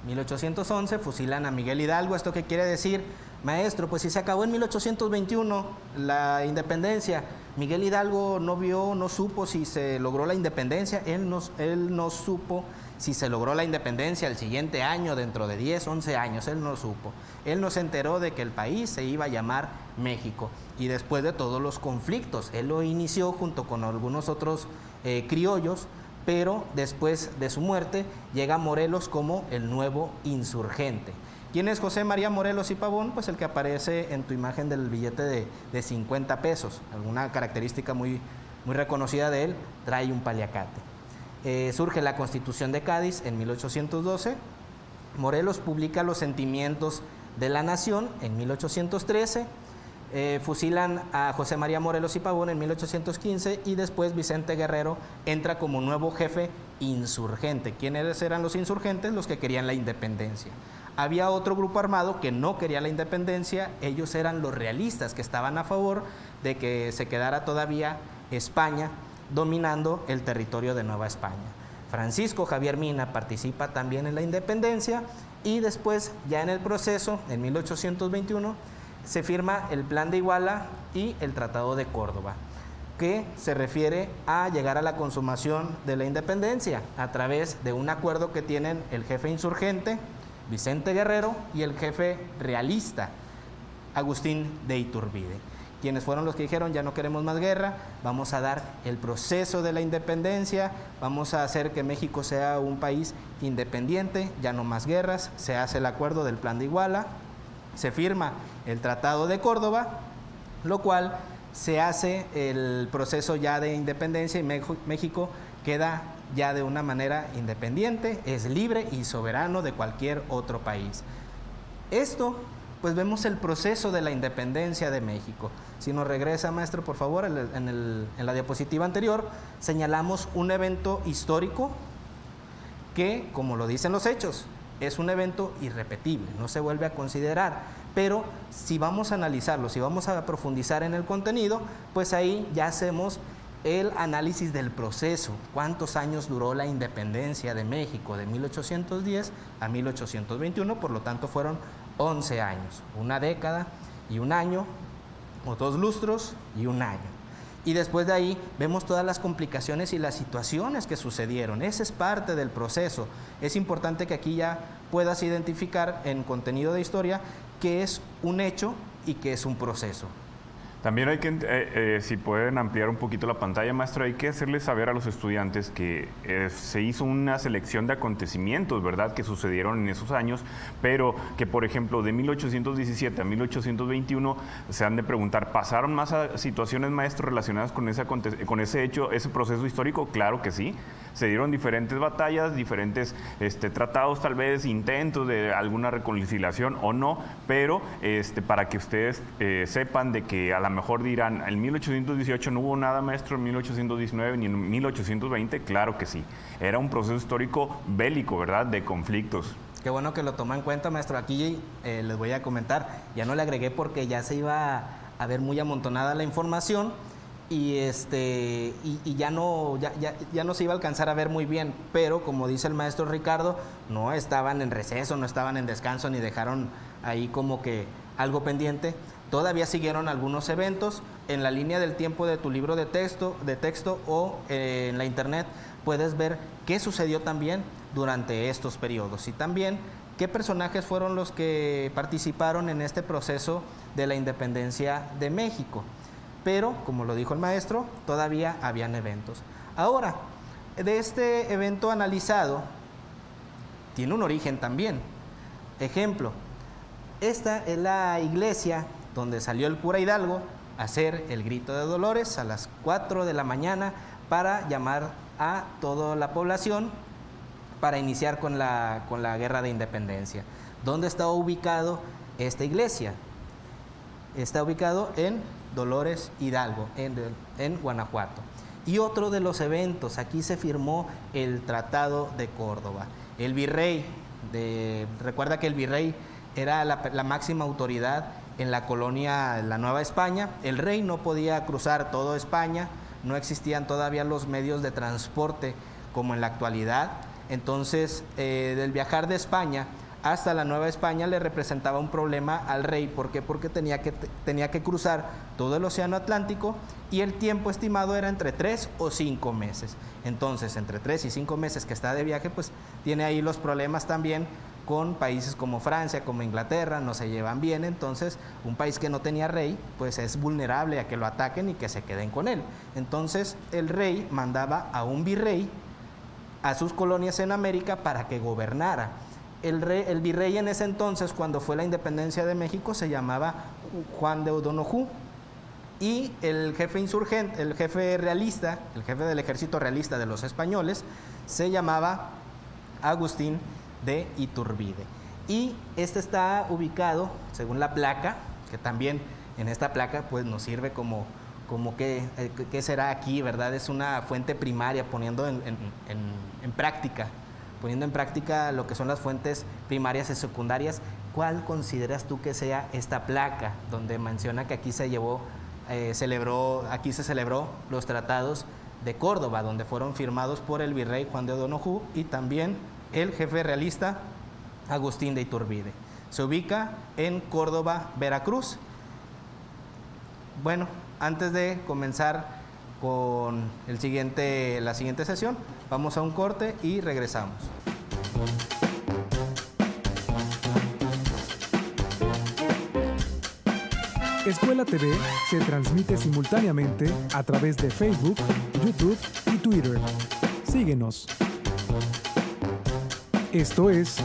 1811 fusilan a Miguel Hidalgo. ¿Esto qué quiere decir, maestro? Pues si se acabó en 1821 la independencia, Miguel Hidalgo no supo si se logró la independencia. Él no supo si se logró la independencia el siguiente año, dentro de 10, 11 años, él no supo. Él no se enteró de que el país se iba a llamar México. Y después de todos los conflictos, él lo inició junto con algunos otros criollos, pero después de su muerte llega Morelos como el nuevo insurgente. ¿Quién es José María Morelos y Pavón? Pues el que aparece en tu imagen del billete de 50 pesos. Alguna característica muy reconocida de él, trae un paliacate. Surge la Constitución de Cádiz en 1812. Morelos publica Los Sentimientos de la Nación en 1813. Fusilan a José María Morelos y Pavón en 1815 y después Vicente Guerrero entra como nuevo jefe insurgente. ¿Quiénes eran los insurgentes? Los que querían la independencia. Había otro grupo armado que no quería la independencia. Ellos eran los realistas, que estaban a favor de que se quedara todavía España dominando el territorio de Nueva España. Francisco Javier Mina participa también en la independencia y después, ya en el proceso, en 1821, se firma el Plan de Iguala y el Tratado de Córdoba, que se refiere a llegar a la consumación de la independencia a través de un acuerdo que tienen el jefe insurgente, Vicente Guerrero, y el jefe realista, Agustín de Iturbide. Quienes fueron los que dijeron: ya no queremos más guerra, vamos a dar el proceso de la independencia, vamos a hacer que México sea un país independiente, ya no más guerras. Se hace el acuerdo del Plan de Iguala, se firma el Tratado de Córdoba, lo cual se hace el proceso ya de independencia y México queda ya de una manera independiente, es libre y soberano de cualquier otro país. Esto, pues vemos el proceso de la independencia de México. Si nos regresa, maestro, por favor, en la diapositiva anterior, señalamos un evento histórico que, como lo dicen los hechos, es un evento irrepetible, no se vuelve a considerar. Pero si vamos a analizarlo, si vamos a profundizar en el contenido, pues ahí ya hacemos el análisis del proceso. ¿Cuántos años duró la independencia de México de 1810 a 1821? Por lo tanto, fueron 11 años, una década y un año, o 2 lustros y un año. Y después de ahí vemos todas las complicaciones y las situaciones que sucedieron. Ese es parte del proceso. Es importante que aquí ya puedas identificar en contenido de historia qué es un hecho y qué es un proceso. También hay que, si pueden ampliar un poquito la pantalla, maestro, hay que hacerles saber a los estudiantes que se hizo una selección de acontecimientos, ¿verdad?, que sucedieron en esos años, pero que, por ejemplo, de 1817 a 1821, se han de preguntar, ¿pasaron más situaciones, maestro, relacionadas con ese hecho, ese proceso histórico? Claro que sí. Se dieron diferentes batallas, diferentes tratados, tal vez intentos de alguna reconciliación o no, pero para que ustedes sepan de que a lo mejor dirán, en 1818 no hubo nada, maestro, en 1819 ni en 1820, claro que sí. Era un proceso histórico bélico, ¿verdad?, de conflictos. Qué bueno que lo toma en cuenta, maestro. Aquí les voy a comentar, ya no le agregué porque ya se iba a ver muy amontonada la información. Y ya no se iba a alcanzar a ver muy bien, pero como dice el maestro Ricardo, no estaban en receso, no estaban en descanso, ni dejaron ahí como que algo pendiente. Todavía siguieron algunos eventos. En la línea del tiempo de tu libro de texto o en la internet puedes ver qué sucedió también durante estos periodos y también qué personajes fueron los que participaron en este proceso de la independencia de México. Pero, como lo dijo el maestro, todavía habían eventos. Ahora, de este evento analizado, tiene un origen también. Ejemplo, esta es la iglesia donde salió el cura Hidalgo a hacer el grito de Dolores a las 4 de la mañana para llamar a toda la población para iniciar con la guerra de independencia. ¿Dónde está ubicado esta iglesia? Está ubicado en Dolores Hidalgo, en Guanajuato. Y otro de los eventos, aquí se firmó el Tratado de Córdoba. El virrey, recuerda que el virrey era la máxima autoridad en la colonia, la Nueva España. El rey no podía cruzar toda España, no existían todavía los medios de transporte como en la actualidad. Entonces, del viajar de España hasta la Nueva España le representaba un problema al rey. ¿Por qué? Porque tenía que cruzar todo el Océano Atlántico y el tiempo estimado era entre 3 o 5 meses. Entonces, entre 3 y 5 meses que está de viaje, pues tiene ahí los problemas también con países como Francia, como Inglaterra, no se llevan bien. Entonces, un país que no tenía rey, pues es vulnerable a que lo ataquen y que se queden con él. Entonces, el rey mandaba a un virrey a sus colonias en América para que gobernara. El virrey en ese entonces, cuando fue la independencia de México, se llamaba Juan de O'Donoghue, y el jefe insurgente, el jefe realista, el jefe del ejército realista de los españoles, se llamaba Agustín de Iturbide. Y este está ubicado, según la placa, que también en esta placa pues nos sirve como qué será aquí, ¿verdad? Es una fuente primaria, poniendo en práctica lo que son las fuentes primarias y secundarias. ¿Cuál consideras tú que sea esta placa donde menciona que aquí se celebró los tratados de Córdoba, donde fueron firmados por el virrey Juan de O'Donoghue y también el jefe realista Agustín de Iturbide? Se ubica en Córdoba, Veracruz. Bueno, antes de comenzar con la siguiente sesión, vamos a un corte y regresamos. Escuela TV se transmite simultáneamente a través de Facebook, YouTube y Twitter. Síguenos. Esto es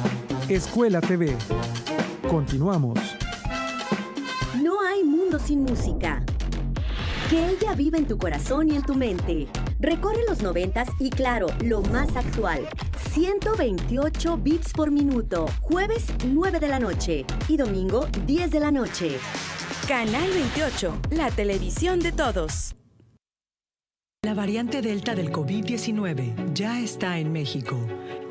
Escuela TV. Continuamos. No hay mundo sin música. Que ella viva en tu corazón y en tu mente. Recorre los 90s y claro, lo más actual. 128 bits por minuto. Jueves 9 de la noche y domingo 10 de la noche. Canal 28, la televisión de todos. La variante Delta del COVID-19 ya está en México.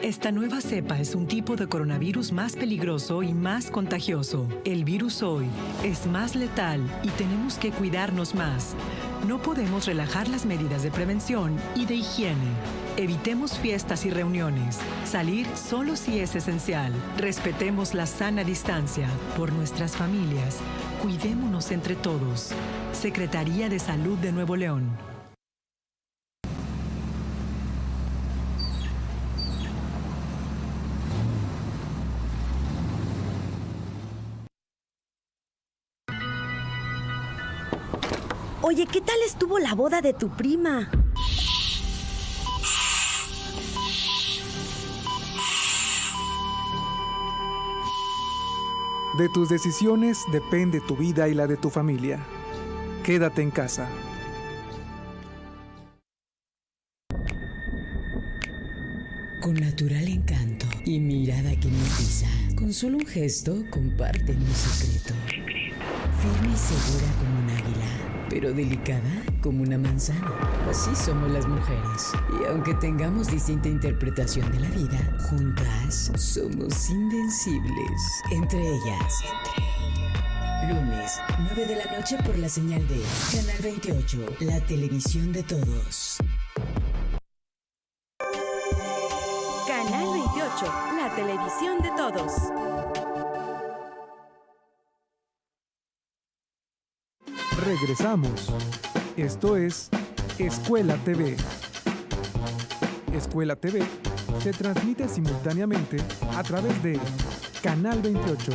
Esta nueva cepa es un tipo de coronavirus más peligroso y más contagioso. El virus hoy es más letal y tenemos que cuidarnos más. No podemos relajar las medidas de prevención y de higiene. Evitemos fiestas y reuniones. Salir solo si es esencial. Respetemos la sana distancia. Por nuestras familias, cuidémonos entre todos. Secretaría de Salud de Nuevo León. Oye, ¿qué tal estuvo la boda de tu prima? De tus decisiones depende tu vida y la de tu familia. Quédate en casa. Con natural encanto y mirada que hipnotiza, con solo un gesto comparten un secreto. Firme y segura como un águila, pero delicada como una manzana. Así somos las mujeres. Y aunque tengamos distinta interpretación de la vida, juntas somos invencibles. Entre ellas. Lunes, 9 de la noche por la señal de Canal 28, la televisión de todos. Canal 28, la televisión de todos. Regresamos. Esto es Escuela TV. Escuela TV se transmite simultáneamente a través de Canal 28,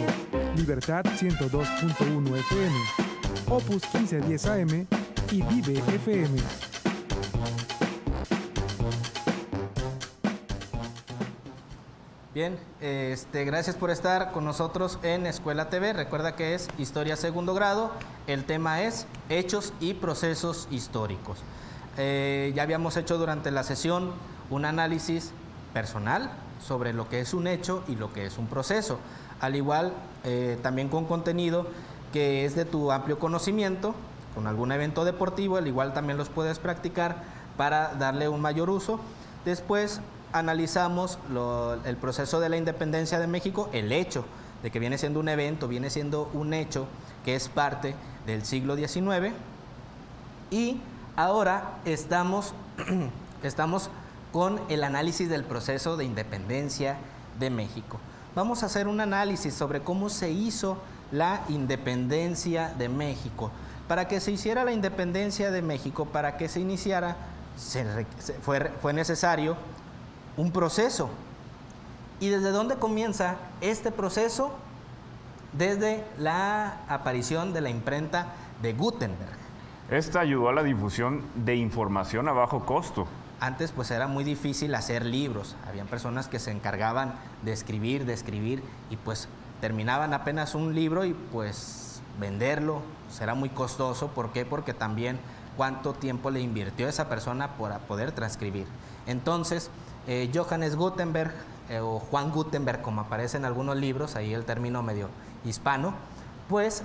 Libertad 102.1 FM, Opus 1510 AM y Vive FM. Bien, gracias por estar con nosotros en Escuela TV. Recuerda que es Historia Segundo Grado. El tema es Hechos y Procesos Históricos. Ya habíamos hecho durante la sesión un análisis personal sobre lo que es un hecho y lo que es un proceso. Al igual, también con contenido que es de tu amplio conocimiento, con algún evento deportivo, al igual también los puedes practicar para darle un mayor uso. Después analizamos el proceso de la independencia de México, el hecho de que viene siendo un evento, viene siendo un hecho que es parte del siglo XIX. Y ahora estamos con el análisis del proceso de independencia de México. Vamos a hacer un análisis sobre cómo se hizo la independencia de México. Para que se hiciera la independencia de México, para que se iniciara, fue necesario un proceso. ¿Y desde dónde comienza este proceso? Desde la aparición de la imprenta de Gutenberg. Esta ayudó a la difusión de información a bajo costo. Antes pues era muy difícil hacer libros, habían personas que se encargaban de escribir y pues terminaban apenas un libro y pues venderlo será muy costoso. ¿Por qué? Porque también cuánto tiempo le invirtió esa persona para poder transcribir. Entonces, Johannes Gutenberg o Juan Gutenberg, como aparece en algunos libros, ahí el término medio hispano, pues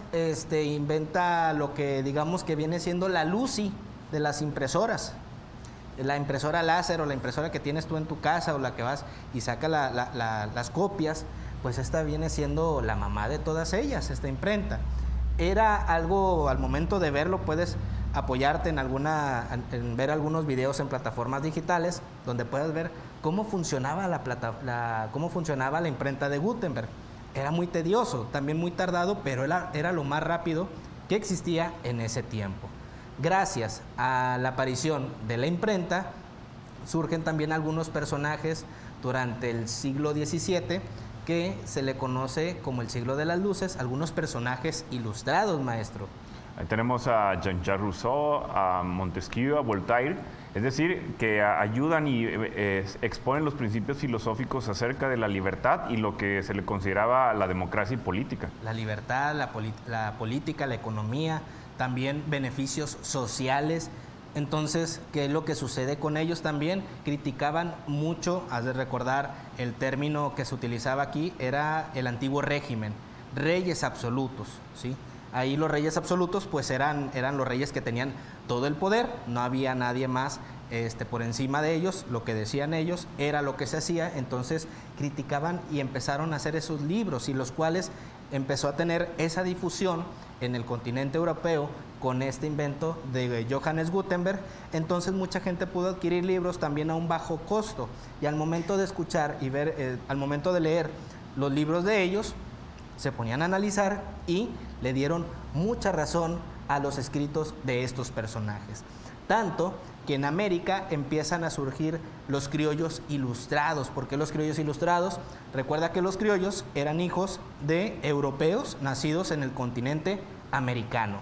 inventa lo que digamos que viene siendo la LUCI de las impresoras. La impresora láser o la impresora que tienes tú en tu casa o la que vas y saca las copias, pues esta viene siendo la mamá de todas ellas, esta imprenta. Era algo, al momento de verlo, puedes apoyarte en ver algunos videos en plataformas digitales donde puedes ver cómo funcionaba la imprenta de Gutenberg. Era muy tedioso, también muy tardado, pero era lo más rápido que existía en ese tiempo. Gracias a la aparición de la imprenta, surgen también algunos personajes durante el siglo XVII que se le conoce como el siglo de las luces, algunos personajes ilustrados, maestro. Ahí tenemos a Jean-Jacques Rousseau, a Montesquieu, a Voltaire, es decir, que ayudan y exponen los principios filosóficos acerca de la libertad y lo que se le consideraba la democracia y política. La libertad, la política, la economía, también beneficios sociales. Entonces, ¿qué es lo que sucede con ellos también? Criticaban mucho, has de recordar, el término que se utilizaba aquí era el antiguo régimen, reyes absolutos, ¿sí? Ahí los reyes absolutos pues eran los reyes que tenían todo el poder, no había nadie más por encima de ellos, lo que decían ellos era lo que se hacía. Entonces criticaban y empezaron a hacer esos libros, y los cuales empezó a tener esa difusión en el continente europeo con este invento de Johannes Gutenberg. Entonces mucha gente pudo adquirir libros también a un bajo costo, y al momento de escuchar y ver, al momento de leer los libros de ellos, se ponían a analizar y le dieron mucha razón a los escritos de estos personajes. Tanto que en América empiezan a surgir los criollos ilustrados. ¿Por qué los criollos ilustrados? Recuerda que los criollos eran hijos de europeos nacidos en el continente americano.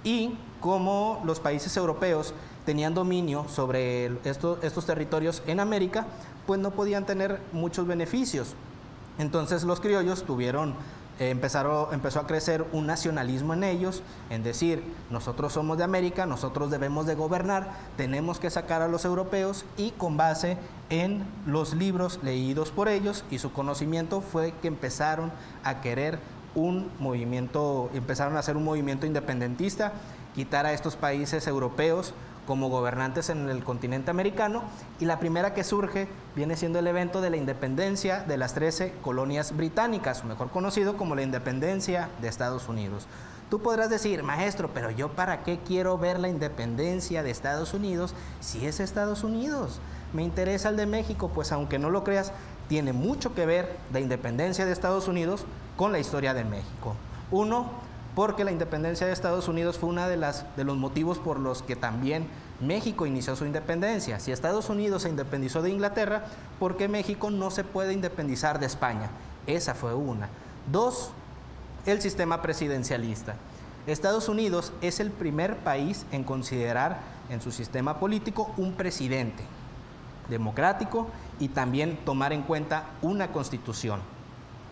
Y como los países europeos tenían dominio sobre estos territorios en América, pues no podían tener muchos beneficios. Entonces los criollos empezó a crecer un nacionalismo en ellos, en decir, nosotros somos de América, nosotros debemos de gobernar, tenemos que sacar a los europeos, y con base en los libros leídos por ellos y su conocimiento fue que empezaron a querer empezaron a hacer un movimiento independentista, quitar a estos países europeos como gobernantes en el continente americano, y la primera que surge viene siendo el evento de la independencia de las 13 colonias británicas, mejor conocido como la independencia de Estados Unidos. Tú podrás decir, maestro, pero yo ¿para qué quiero ver la independencia de Estados Unidos si es Estados Unidos? Me interesa el de México. Pues aunque no lo creas, tiene mucho que ver la independencia de Estados Unidos con la historia de México. Uno, porque la independencia de Estados Unidos fue uno de los motivos por los que también México inició su independencia. Si Estados Unidos se independizó de Inglaterra, ¿por qué México no se puede independizar de España? Esa fue una. 2, el sistema presidencialista. Estados Unidos es el primer país en considerar en su sistema político un presidente democrático y también tomar en cuenta una constitución.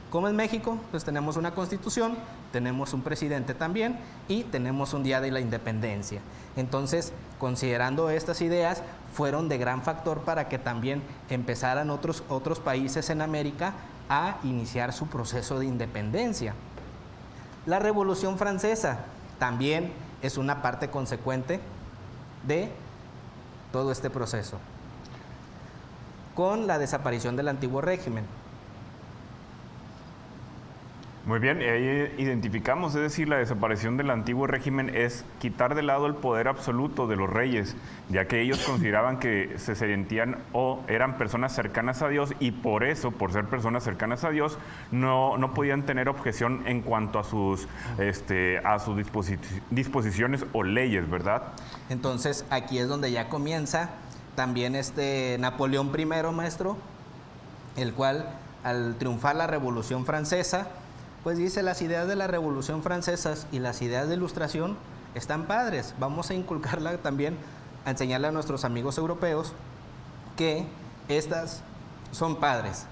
¿Cómo en México? Pues tenemos una constitución, tenemos un presidente también y tenemos un día de la independencia. Entonces, considerando estas ideas, fueron de gran factor para que también empezaran otros países en América a iniciar su proceso de independencia. La Revolución Francesa también es una parte consecuente de todo este proceso, con la desaparición del antiguo régimen. Muy bien, ahí identificamos, es decir, la desaparición del antiguo régimen es quitar de lado el poder absoluto de los reyes, ya que ellos consideraban que se sentían o eran personas cercanas a Dios y por eso, por ser personas cercanas a Dios, no podían tener objeción en cuanto a sus disposiciones o leyes, ¿verdad? Entonces, aquí es donde ya comienza también Napoleón I, maestro, el cual al triunfar la Revolución Francesa, pues dice, las ideas de la Revolución Francesa y las ideas de Ilustración están padres, vamos a inculcarla también, a enseñarle a nuestros amigos europeos que estas son padres.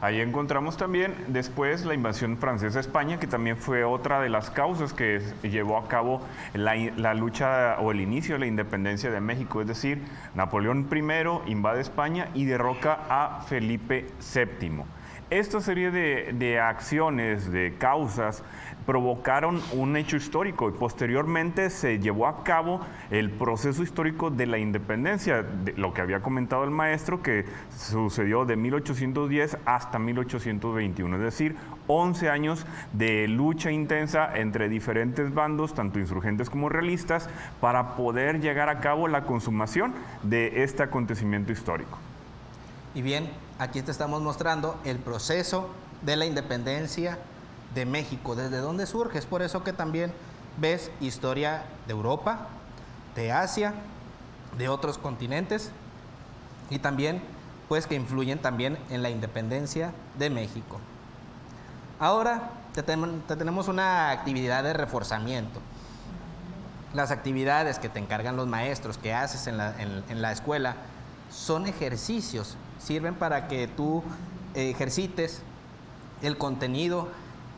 Ahí encontramos también después la invasión francesa a España, que también fue otra de las causas que llevó a cabo la lucha o el inicio de la independencia de México. Es decir, Napoleón I invade España y derroca a Felipe VII. Esta serie de acciones, de causas, provocaron un hecho histórico y posteriormente se llevó a cabo el proceso histórico de la independencia, de lo que había comentado el maestro, que sucedió de 1810 hasta 1821, es decir, 11 años de lucha intensa entre diferentes bandos, tanto insurgentes como realistas, para poder llegar a cabo la consumación de este acontecimiento histórico. Y bien, aquí te estamos mostrando el proceso de la independencia de México, desde dónde surge. Es por eso que también ves historia de Europa, de Asia, de otros continentes y también pues que influyen también en la independencia de México. Ahora tenemos una actividad de reforzamiento. Las actividades que te encargan los maestros, que haces en la escuela, son ejercicios, sirven para que tú ejercites el contenido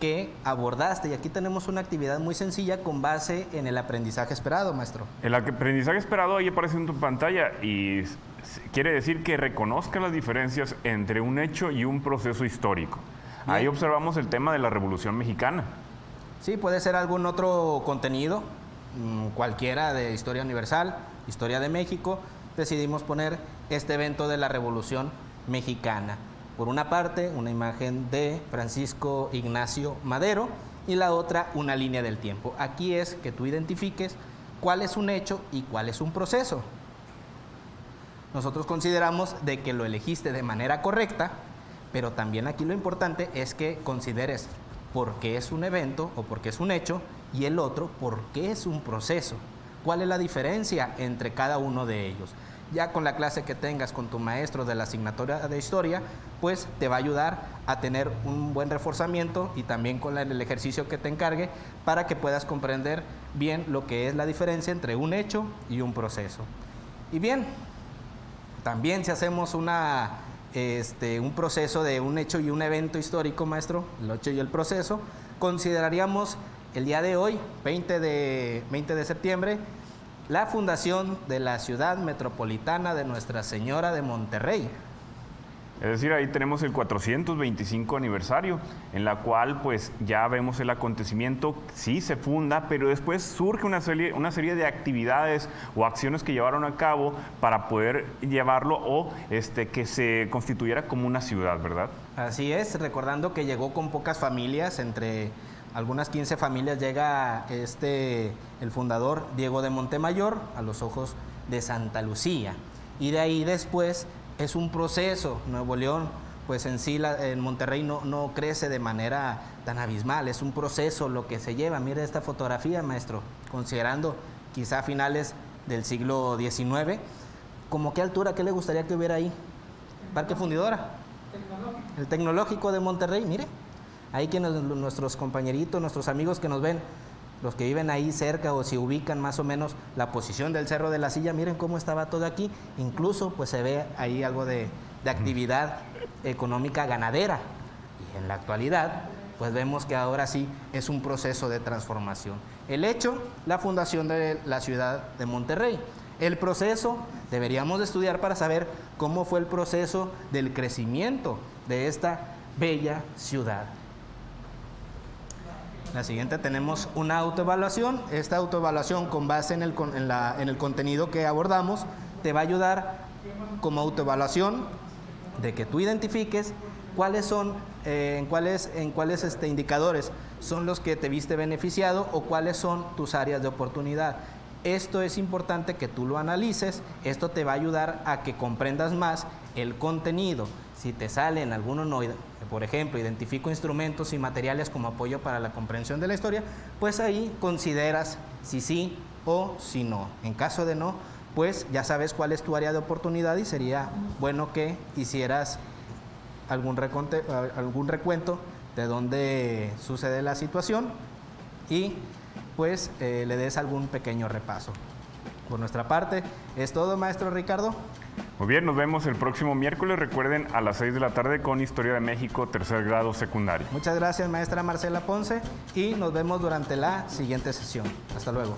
que abordaste. Y aquí tenemos una actividad muy sencilla con base en el aprendizaje esperado, maestro. El aprendizaje esperado ahí aparece en tu pantalla y quiere decir que reconozca las diferencias entre un hecho y un proceso histórico. Bien. Ahí observamos el tema de la Revolución Mexicana. Sí, puede ser algún otro contenido, cualquiera de historia universal, historia de México. Decidimos poner este evento de la Revolución Mexicana. Por una parte, una imagen de Francisco Ignacio Madero y la otra, una línea del tiempo. Aquí es que tú identifiques cuál es un hecho y cuál es un proceso. Nosotros consideramos de que lo elegiste de manera correcta, pero también aquí lo importante es que consideres por qué es un evento o por qué es un hecho y el otro por qué es un proceso. ¿Cuál es la diferencia entre cada uno de ellos? Ya con la clase que tengas con tu maestro de la asignatura de historia, pues te va a ayudar a tener un buen reforzamiento y también con el ejercicio que te encargue para que puedas comprender bien lo que es la diferencia entre un hecho y un proceso. Y bien, también si hacemos un proceso de un hecho y un evento histórico, maestro, el hecho y el proceso, consideraríamos el día de hoy, 20 de septiembre, la fundación de la ciudad metropolitana de Nuestra Señora de Monterrey. Es decir, ahí tenemos el 425 aniversario, en la cual pues ya vemos el acontecimiento, sí se funda, pero después surge una serie de actividades o acciones que llevaron a cabo para poder llevarlo o que se constituyera como una ciudad, ¿verdad? Así es, recordando que llegó con pocas familias, entre algunas 15 familias llega el fundador Diego de Montemayor a los ojos de Santa Lucía. Y de ahí después es un proceso. Nuevo León pues en sí en Monterrey no crece de manera tan abismal, es un proceso lo que se lleva. Mire esta fotografía, maestro, considerando quizá finales del siglo XIX, ¿cómo qué altura, qué le gustaría que hubiera ahí? Parque Fundidora. El Tecnológico de Monterrey, mire, ahí que nuestros compañeritos, nuestros amigos que nos ven, los que viven ahí cerca o si ubican más o menos la posición del Cerro de la Silla, miren cómo estaba todo aquí, incluso pues se ve ahí algo de actividad económica ganadera, y en la actualidad pues vemos que ahora sí es un proceso de transformación. El hecho, la fundación de la ciudad de Monterrey. El proceso, deberíamos de estudiar para saber cómo fue el proceso del crecimiento de esta bella ciudad. La siguiente tenemos una autoevaluación. Esta autoevaluación, con base en el contenido que abordamos, te va a ayudar como autoevaluación de que tú identifiques cuáles son, en cuáles indicadores son los que te viste beneficiado o cuáles son tus áreas de oportunidad. Esto es importante que tú lo analices, esto te va a ayudar a que comprendas más el contenido. Si te salen algunos, por ejemplo, identifico instrumentos y materiales como apoyo para la comprensión de la historia, pues ahí consideras si sí o si no. En caso de no, pues ya sabes cuál es tu área de oportunidad y sería bueno que hicieras algún recuento de dónde sucede la situación y pues le des algún pequeño repaso. Por nuestra parte, es todo, maestro Ricardo. Muy bien, nos vemos el próximo miércoles. Recuerden, a las 6 de la tarde con Historia de México, tercer grado secundario. Muchas gracias, maestra Marcela Ponce, y nos vemos durante la siguiente sesión. Hasta luego.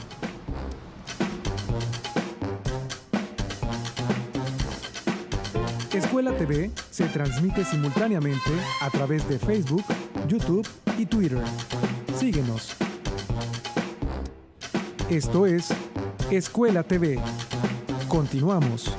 Escuela TV se transmite simultáneamente a través de Facebook, YouTube y Twitter. Síguenos. Esto es Escuela TV. Continuamos.